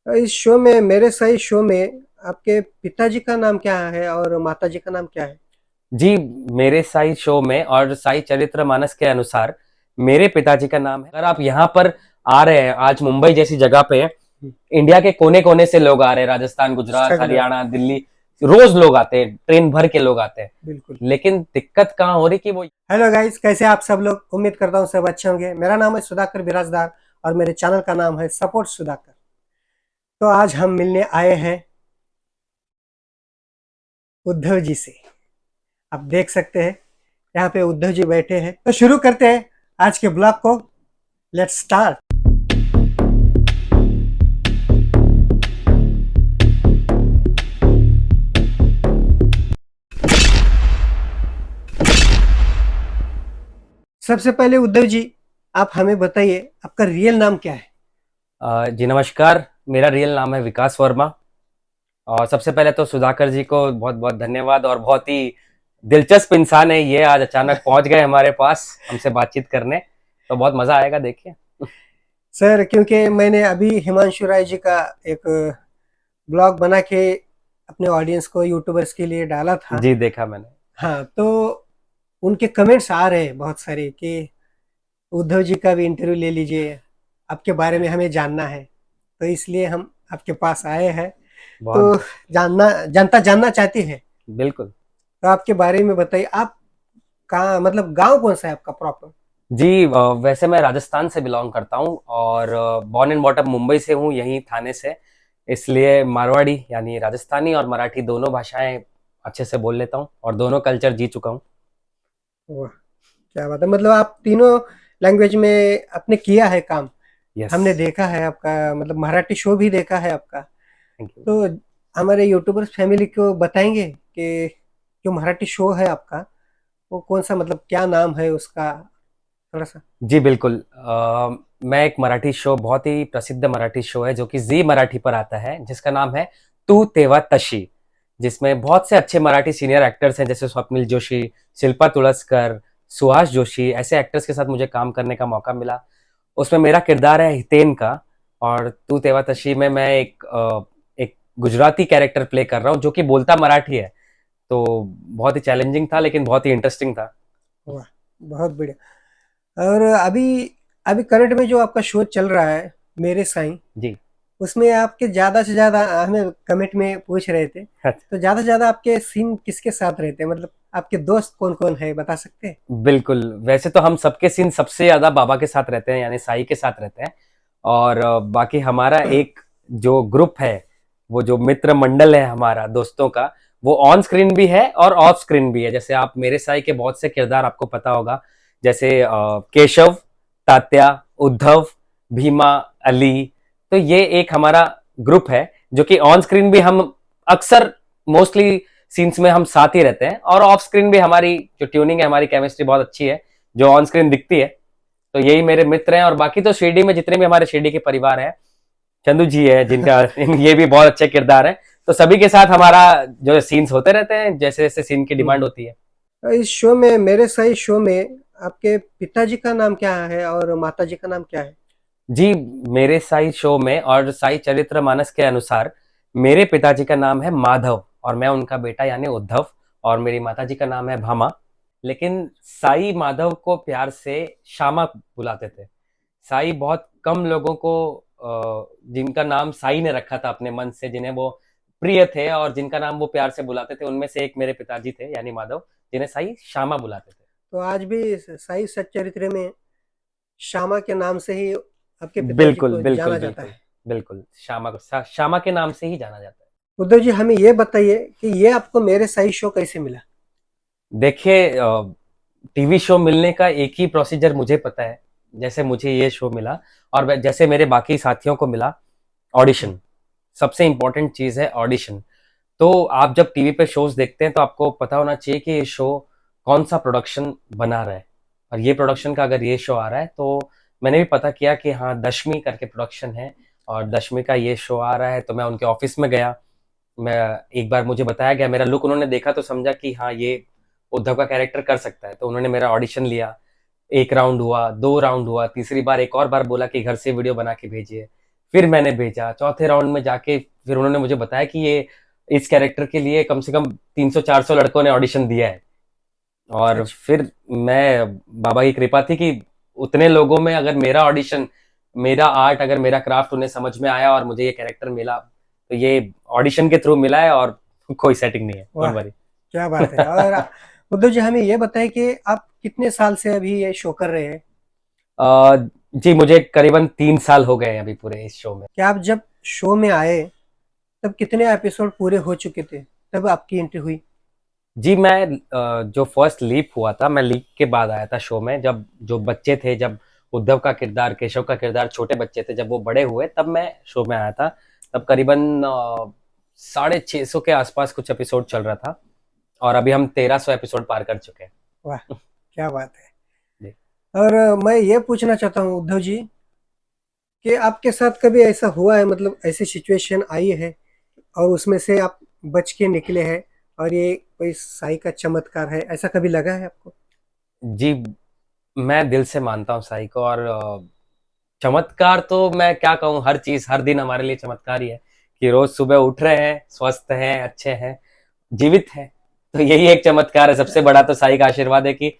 इस शो में मेरे सही शो में आपके पिताजी का नाम क्या है और माताजी का नाम क्या है? जी, मेरे साई शो में और साई चरित्रमानस के अनुसार मेरे पिताजी का नाम है। अगर आप यहाँ पर आ रहे हैं, आज मुंबई जैसी जगह पे हुँ, इंडिया के कोने-कोने से लोग आ रहे हैं, राजस्थान, गुजरात, स्ट्रगलर हरियाणा, दिल्ली, रोज लोग आते हैं, ट्रेन भर के लोग आते हैं। बिल्कुल। लेकिन दिक्कत कहाँ हो रही कि वो हेलो गाइस, कैसे हैं आप सब लोग? उम्मीद करता हूँ सब अच्छे होंगे। मेरा नाम है सुधाकर बिराजदार और मेरे चैनल का नाम है सपोर्ट सुधाकर। तो आज हम मिलने आए हैं उद्धव जी से। आप देख सकते हैं यहाँ पे उद्धव जी बैठे हैं। तो शुरू करते हैं आज के ब्लॉग को। Let's start. सबसे पहले उद्धव जी, आप हमें बताइए आपका रियल नाम क्या है? जी नमस्कार, मेरा रियल नाम है विकास वर्मा। और सबसे पहले तो सुधाकर जी को बहुत-बहुत धन्यवाद और बहुत ही दिलचस्प इंसान है ये, आज अचानक पहुँच गए हमारे पास हमसे बातचीत करने, तो बहुत मज़ा आएगा देखिए। सर, क्योंकि मैंने अभी हिमांशु राय जी का एक ब्लॉग बना के अपने ऑडियंस को यूट्यूबर्स के लिए डाला था। जी, देखा मैंने। हाँ, तो उनके कमेंट्स आ रहे हैं बहुत सारे कि उद्धव जी का भी इंटरव्यू ले लीजिए, आपके बारे में हमें जानना है। तो इसलिए हम आपके पास आए हैं। तो बहुत जनता जानना चाहती है, बिल्कुल। तो आपके बारे में बताइए। आप कहाँ, मतलब गाँव कौन-सा है आपका प्रॉपर? जी वैसे मैं राजस्थान से बिलॉन्ग करता हूँ और बॉर्न एंड बॉटम मुंबई से हूँ, यहीं थाने से। इसलिए मारवाड़ी यानी राजस्थानी और मराठी दोनों भाषाएँ अच्छे से बोल लेता हूँ और दोनों कल्चर जी चुका हूँ। वाह! क्या बात है। मतलब आप तीनों लैंग्वेज में आपने किया है काम। यस, हमने देखा है आपका, मतलब मराठी शो भी देखा है आपका। Thank you. तो हमारे यूट्यूबर्स फैमिली को बताएँगे कि जो मराठी शो है आपका, वो कौन-सा, मतलब क्या नाम है उसका? थोड़ा-सा। जी, बिल्कुल। मैं एक मराठी शो बहुत ही प्रसिद्ध मराठी शो है जो कि ज़ी मराठी पर आता है, जिसका नाम है तू तेव्हा तशी, जिसमें बहुत से अच्छे मराठी सीनियर एक्टर्स हैं जैसे स्वप्निल जोशी, शिल्पा तुळसकर, सुहास जोशी, ऐसे एक्टर्स के साथ मुझे काम करने का मौका मिला। उसमें मेरा किरदार है हितेन का और तू तेव्हा तशी में मैं एक गुजराती कैरेक्टर प्ले कर रहा हूँ जो कि बोलता मराठी है। तो बहुत ही चैलेंजिंग था लेकिन बहुत ही इंटरेस्टिंग था। वाह! बहुत बढ़िया। और अभी अभी करंट में जो आपका शो चल रहा है, मेरे साईं, जी। उसमें आपके ज़्यादा से ज़्यादा हमें कमेंट में पूछ रहे थे, तो ज़्यादा से ज़्यादा आपके सीन किसके साथ रहते हैं? मतलब आपके दोस्त कौन-कौन है, बता सकते हैं? बिल्कुल, वैसे तो हम सबके सीन सबसे ज़्यादा बाबा के साथ रहते हैं, यानी साई के साथ रहते हैं और बाकी हमारा एक जो ग्रुप है, वो जो मित्र मंडल है हमारा दोस्तों का, वो ऑन स्क्रीन भी है और ऑफ स्क्रीन भी है। जैसे आप मेरे साई के बहुत से किरदार आपको पता होगा, जैसे केशव, तात्या, उद्धव, भीमा, अली, तो ये एक हमारा ग्रुप है, जो कि ऑन स्क्रीन भी हम अक्सर मोस्टली सीन्स में हम साथ ही रहते हैं और ऑफ स्क्रीन भी हमारी जो ट्यूनिंग है, हमारी केमिस्ट्री बहुत अच्छी है, जो ऑन स्क्रीन दिखती है। तो यही मेरे मित्र हैं और बाकी तो शिरडी में जितने भी हमारे शिरडी के परिवार हैं, चंदू जी है जिनका ये भी बहुत अच्छे किरदार है। तो सभी के साथ हमारा जो सीन्स होते रहते हैं, जैसे जैसे सीन की हुँ, डिमांड हुँ। होती है। इस शो में, मेरे साईं शो में आपके पिताजी का नाम क्या है और माताजी का नाम क्या है? जी, मेरे साई शो में और साई चरित्रमानस के अनुसार मेरे पिताजी का नाम है माधव और मैं उनका बेटा यानी उद्धव और मेरी माताजी का नाम है भामा। लेकिन साई माधव को प्यार से श्यामा बुलाते थे। साई बहुत कम लोगों को जिनका नाम साई ने रखा था अपने मन से, जिन्हें वो प्रिय थे और जिनका नाम वो प्यार से बुलाते थे, उनमें से एक मेरे पिताजी थे यानी माधव, जिन्हें साई श्यामा बुलाते थे। तो आज भी साईं सच्चरित्र में श्यामा के नाम से ही आपके पिताजी बिल्कुल, को बिल्कुल, जाना जाता बिल्कुल, है। बिल्कुल। श्यामा के नाम से ही जाना जाता है। उद्धव जी, हमें ये बताइए कि ये आपको मेरे साईं शो कैसे मिला? देखिए टीवी शो मिलने का एक ही प्रोसीजर मुझे पता है। जैसे मुझे ये शो मिला और जैसे मेरे बाकी साथियों को मिला, हुँ, ऑडिशन। सबसे इम्पोर्टेंट चीज़ है ऑडिशन। तो आप जब टीवी पे शोज़ देखते हैं तो आपको पता होना चाहिए कि ये शो कौन-सा प्रोडक्शन बना रहा है और ये प्रोडक्शन का अगर ये शो आ रहा है तो मैंने भी पता किया कि हाँ, दशमी करके प्रोडक्शन है और दशमी का ये शो आ रहा है तो मैं उनके ऑफ़िस में गया। मैं एक बार मुझे बताया गया, मेरा लुक उन्होंने देखा तो समझा कि हाँ, ये उद्धव का कैरेक्टर कर सकता है। तो उन्होंने मेरा ऑडिशन लिया। 1 राउंड हुआ, 2 राउंड हुआ, तीसरी बार एक और बार बोला कि घर से वीडियो बना के भेजिए। फिर मैंने भेजा, चौथे राउंड में जाके फिर उन्होंने मुझे बताया कि ये इस कैरेक्टर के लिए कम से कम 300-400 लड़कों ने ऑडिशन दिया है। और अच्छा। फिर मैं, बाबा की कृपा थी कि उतने लोगों में अगर मेरा ऑडिशन, मेरा आर्ट, अगर मेरा क्राफ्ट उन्हें समझ में आया और मुझे ये कैरेक्टर मिला, तो ये ऑडिशन के थ्रू मिला है और कोई सेटिंग नहीं है, वाह, डोंट वरी। क्या बात है। और उद्धव जी हमें ये बताइए कि आप कितने साल से अभी ये शो कर रहे हैं? जी, मुझे करीबन 3 साल हो गए हैं अभी पूरे इस शो में। क्या आप जब शो में आए तब कितने एपिसोड पूरे हो चुके थे तब आपकी एंट्री हुई? जी, मैं जो फर्स्ट लीप हुआ था, मैं लीप के बाद आया था शो में, जब जो बच्चे थे, जब उद्धव का किरदार, केशव का किरदार छोटे बच्चे थे, जब वो बड़े हुए तब मैं शो में आया था। तब करीबन 650 के आसपास कुछ एपिसोड चल रहा था और अभी हम 1300 एपिसोड पार कर चुके हैं। वाह, क्या बात है। जी। और मैं ये पूछना चाहता हूँ उद्धव जी कि आपके साथ कभी ऐसा हुआ है, मतलब ऐसी सिचुएशन आई है और उसमें से आप बच के निकले हैं और ये कोई साई का चमत्कार है, ऐसा कभी लगा है आपको? जी, मैं दिल से मानता हूँ साई को, और चमत्कार तो मैं क्या कहूँ, हर चीज हर दिन हमारे लिए चमत्कार ही है कि रोज सुबह उठ रहे हैं, स्वस्थ हैं, अच्छे हैं, जीवित हैं। तो यही एक चमत्कार है। सबसे बड़ा तो साई का आशीर्वाद है कि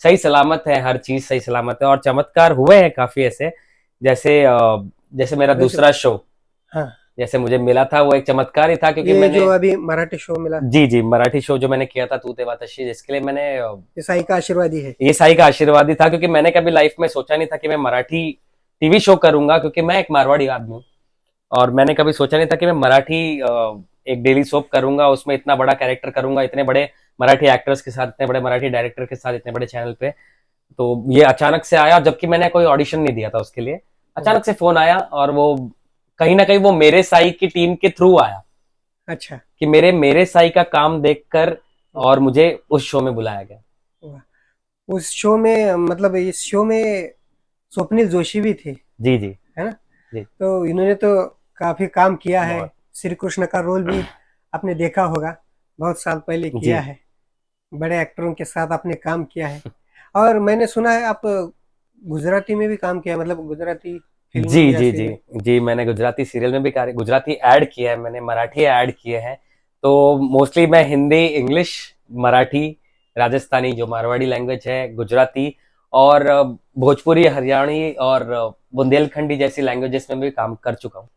सही सलामत है, हर चीज सही सलामत है। और चमत्कार हुए हैं काफी ऐसे, जैसे जैसे मेरा जैसे, दूसरा शो हाँ, जैसे मुझे मिला था, वो एक चमत्कार ही था, क्योंकि ये मैंने, जो अभी मराठी शो मिला, जी जी, मराठी शो जो मैंने किया था तू तेवा तशी, जिसके लिए मैंने ये साई का आशीर्वाद ही है। ये साई का आशीर्वाद ही था, क्योंकि मैंने कभी लाइफ में सोचा नहीं था कि मैं मराठी टीवी शो करूंगा, क्योंकि मैं एक मारवाड़ी आदमी हूँ। और मैंने कभी सोचा नहीं था कि मैं मराठी एक डेली सोप करूंगा, उसमें इतना बड़ा कैरेक्टर करूंगा, इतने बड़े मराठी एक्टर्स के साथ, इतने बड़े मराठी डायरेक्टर के साथ, इतने बड़े चैनल पे। तो ये अचानक से आया, जबकि मैंने कोई ऑडिशन नहीं दिया था उसके लिए। वाह, अचानक से फोन आया, और वो कहीं ना कहीं वो मेरे साई की टीम के थ्रू आया, अच्छा, कि मेरे साई का काम देखकर और मुझे उस शो में बुलाया गया। वाह। उस शो में, मतलब इस शो में स्वप्निल जोशी भी थे, जी जी है ना? जी। तो इन्होंने तो काफी काम किया है। बहुत। श्री कृष्ण का रोल भी आपने देखा होगा, बहुत साल पहले जी किया है। बड़े एक्टरों के साथ आपने काम किया है। और मैंने सुना है आप गुजराती में भी काम किया है, मतलब गुजराती जी फिल्म या जी जी सीरियल। जी, मैंने गुजराती सीरियल में भी कार्य, गुजराती ऐड किया है, मैंने मराठी ऐड किए हैं। तो मोस्टली मैं हिंदी, इंग्लिश, मराठी, राजस्थानी जो मारवाड़ी लैंग्वेज है, गुजराती, और भोजपुरी, हरियाणी, और बुंदेलखंडी जैसी लैंग्वेजेस में भी काम कर चुका हूँ।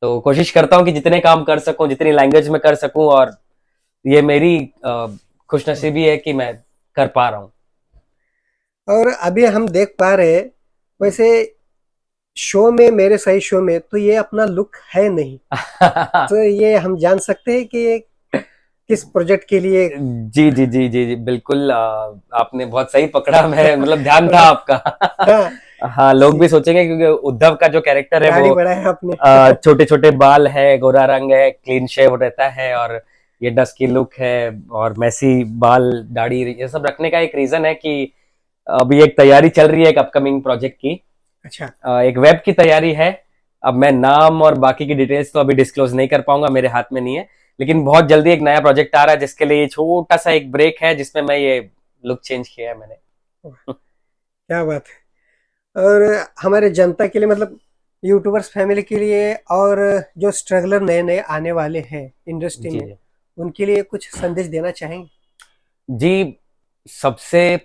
तो कोशिश करता हूँ कि जितने काम कर सकूं, जितनी लैंग्वेज में कर सकूं, और ये मेरी खुशनसीबी है कि मैं कर पा रहा हूँ। और अभी हम देख पा रहे हैं, वैसे शो में, मेरे सही शो में तो ये अपना लुक है नहीं, तो ये हम जान सकते हैं कि ये किस प्रोजेक्ट के लिए? जी जी जी जी जी, बिल्कुल, आपने बहुत सही पकड़ा, मैं मतलब ध्यान था थोड़ा, आपका। हाँ, हाँ, लोग जी, भी सोचेंगे, क्योंकि उद्धव का जो कैरेक्टर है दाढ़ी वो बढ़ाया आपने। छोटे छोटे बाल है, गोरा रंग है, क्लीन शेव रहता है, और ये डस्की लुक है, और मैसी बाल, दाढ़ी, ये सब रखने का एक रीजन है कि अभी एक तैयारी चल रही है एक अपकमिंग प्रोजेक्ट की। अच्छा, एक वेब की तैयारी है। अब मैं नाम और बाकी की डिटेल्स तो अभी डिस्क्लोज नहीं कर पाऊंगा, मेरे हाथ में नहीं है। लेकिन बहुत जल्दी एक नया प्रोजेक्ट आ रहा है, जिसके लिए छोटा सा एक ब्रेक है, जिसमें मैं ये लुक चेंज किया है मैंने। क्या बात है। और हमारे जनता के लिए, मतलब यूट्यूबर्स फैमिली के लिए, और जो स्ट्रगलर नए नए आने वाले हैं इंडस्ट्री जी में, जी उनके लिए कुछ संदेश देना चाहेंगे? जी। सबसे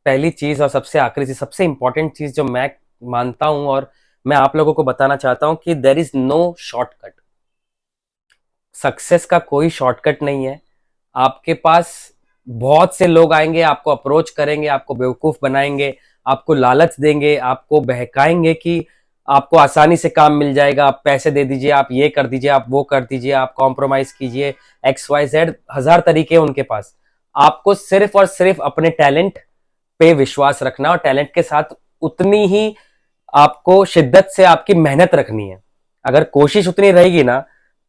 पहली चीज और सबसे आखिरी चीज, सबसे इंपॉर्टेंट चीज जो मैं मानता हूं और मैं आप लोगों को बताना चाहता हूं, कि there is no shortcut. Success का कोई शॉर्टकट नहीं है। आपके पास बहुत से लोग आएंगे, आपको अप्रोच करेंगे, आपको बेवकूफ बनाएंगे, आपको लालच देंगे, आपको बहकाएंगे कि आपको आसानी से काम मिल जाएगा, आप पैसे दे दीजिए, आप ये कर दीजिए, आप वो कर दीजिए, आप कॉम्प्रोमाइज कीजिए, एक्स वाई जेड, हजार तरीके हैं उनके पास। आपको सिर्फ और सिर्फ अपने टैलेंट पे विश्वास रखना, और टैलेंट के साथ उतनी ही आपको शिद्दत से आपकी मेहनत रखनी है। अगर कोशिश उतनी रहेगी ना,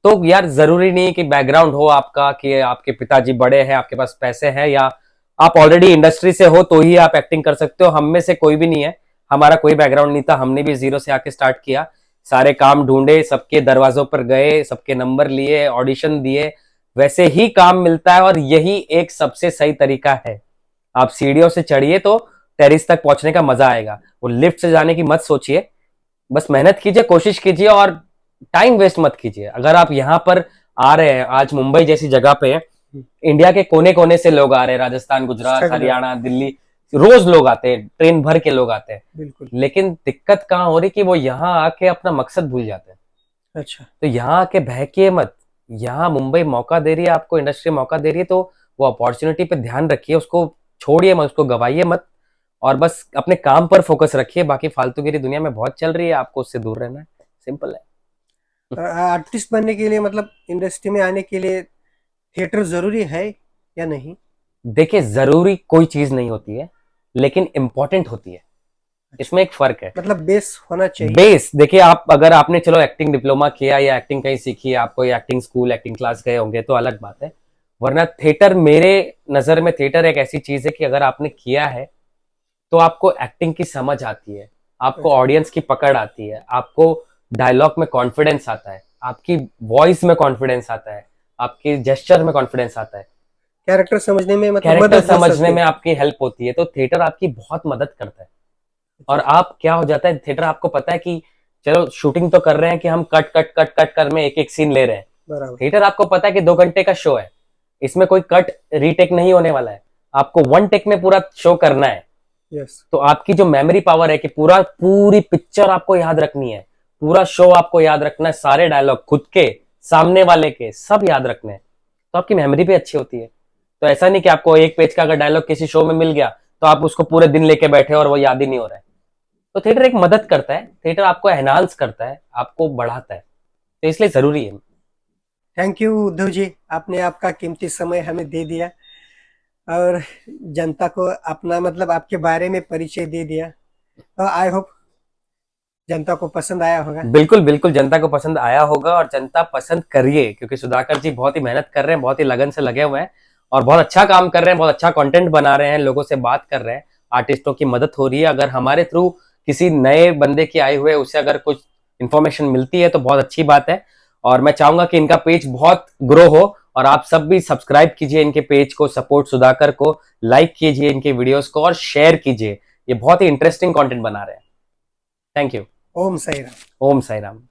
तो यार जरूरी नहीं कि बैकग्राउंड हो आपका, कि आपके पिताजी बड़े हैं, आपके पास पैसे हैं, या आप ऑलरेडी इंडस्ट्री से हो तो ही आप एक्टिंग कर सकते हो। हम में से कोई भी नहीं है, हमारा कोई बैकग्राउंड नहीं था, हमने भी जीरो से आके स्टार्ट किया, सारे काम ढूंढे, सबके दरवाजों पर गए, सबके नंबर लिए, ऑडिशन दिए, वैसे ही काम मिलता है। और यही एक सबसे सही तरीका है। आप सीढ़ियों से चढ़िए तो टेरिस तक पहुंचने का मजा आएगा, वो लिफ्ट से जाने की मत सोचिए। बस मेहनत कीजिए, कोशिश कीजिए और टाइम वेस्ट मत कीजिए। अगर आप यहाँ पर आ रहे हैं, आज मुंबई जैसी जगह पे इंडिया के कोने कोने से लोग आ रहे हैं, राजस्थान, गुजरात, स्ट्रगलर, हरियाणा, दिल्ली, रोज लोग आते हैं, ट्रेन भर के लोग आते हैं। बिल्कुल। लेकिन दिक्कत कहाँ हो रही कि वो यहाँ आके अपना मकसद भूल जाते हैं। अच्छा, तो यहाँ आके बहकिए मत। यहाँ मुंबई मौका दे रही है आपको, इंडस्ट्री मौका दे रही है, तो वो अपॉर्चुनिटी पे ध्यान रखिए, उसको छोड़िए मत, उसको गवाइए मत, और बस अपने काम पर फोकस रखिए। बाकी फालतूगिरी दुनिया में बहुत चल रही है, आपको उससे दूर रहना है, सिंपल है। आर्टिस्ट बनने के लिए मतलब इंडस्ट्री में आने के लिए थिएटर जरूरी है या नहीं? देखिए, जरूरी कोई चीज नहीं होती है, लेकिन इंपॉर्टेंट होती है, अच्छा, इसमें एक फर्क है। मतलब बेस होना चाहिए। बेस देखिए, आप अगर आपने चलो एक्टिंग डिप्लोमा किया या एक्टिंग कहीं सीखी, आप कोई एक्टिंग स्कूल, एक्टिंग क्लास गए होंगे तो अलग बात है। वरना थिएटर, मेरे नजर में थिएटर एक ऐसी चीज है कि अगर आपने किया है तो आपको एक्टिंग की समझ आती है, आपको अच्छा, ऑडियंस की पकड़ आती है, आपको डायलॉग में कॉन्फिडेंस आता है, आपकी वॉइस में कॉन्फिडेंस आता है, आपके जेस्चर में कॉन्फिडेंस आता है, कैरेक्टर समझने में मतलब कैरेक्टर मदद हो समझने सकती में है। आपकी हेल्प होती है। तो थिएटर आपकी बहुत मदद करता है। अच्छा, और आप क्या हो जाता है, थिएटर आपको पता है कि चलो शूटिंग तो कर रहे हैं कि हम कट कट कट कट कर में एक एक सीन ले रहे हैं। बराबर। थिएटर आपको पता है कि 2 घंटे का शो है, इसमें कोई कट रीटेक नहीं होने वाला है, आपको वन टेक में पूरा शो करना है। यस। तो आपकी जो मेमोरी पावर है कि पूरी पिक्चर आपको याद रखनी है, पूरा शो आपको याद रखना है, सारे डायलॉग खुद के, सामने वाले के, सब याद रखने हैं, तो आपकी मेमोरी भी अच्छी होती है। तो ऐसा नहीं कि आपको एक पेज का अगर डायलॉग किसी शो में मिल गया तो आप उसको पूरे दिन लेके बैठे और वो याद ही नहीं हो रहा है। तो थिएटर एक मदद करता है, थिएटर आपको एनहांस करता है, आपको बढ़ाता है, तो इसलिए जरूरी है। थैंक यू उद्धव जी, आपने आपका कीमती समय हमें दे दिया और जनता को अपना मतलब आपके बारे में परिचय दे दिया। तो आई होप जनता को पसंद आया होगा। बिल्कुल बिल्कुल, जनता को पसंद आया होगा और जनता पसंद करिए, क्योंकि सुधाकर जी बहुत ही मेहनत कर रहे हैं, बहुत ही लगन से लगे हुए हैं और बहुत अच्छा काम कर रहे हैं, बहुत अच्छा कंटेंट बना रहे हैं, लोगों से बात कर रहे हैं, आर्टिस्टों की मदद हो रही है। अगर हमारे थ्रू किसी नए बंदे की आए हुए उसे अगर कुछ इन्फॉर्मेशन मिलती है तो बहुत अच्छी बात है। और मैं चाहूंगा कि इनका पेज बहुत ग्रो हो और आप सब भी सब्सक्राइब कीजिए इनके पेज को, सपोर्ट सुधाकर को, लाइक कीजिए इनके वीडियोस को और शेयर कीजिए। ये बहुत ही इंटरेस्टिंग कंटेंट बना रहे हैं। Thank you. ओम साई राम। ओम साई राम।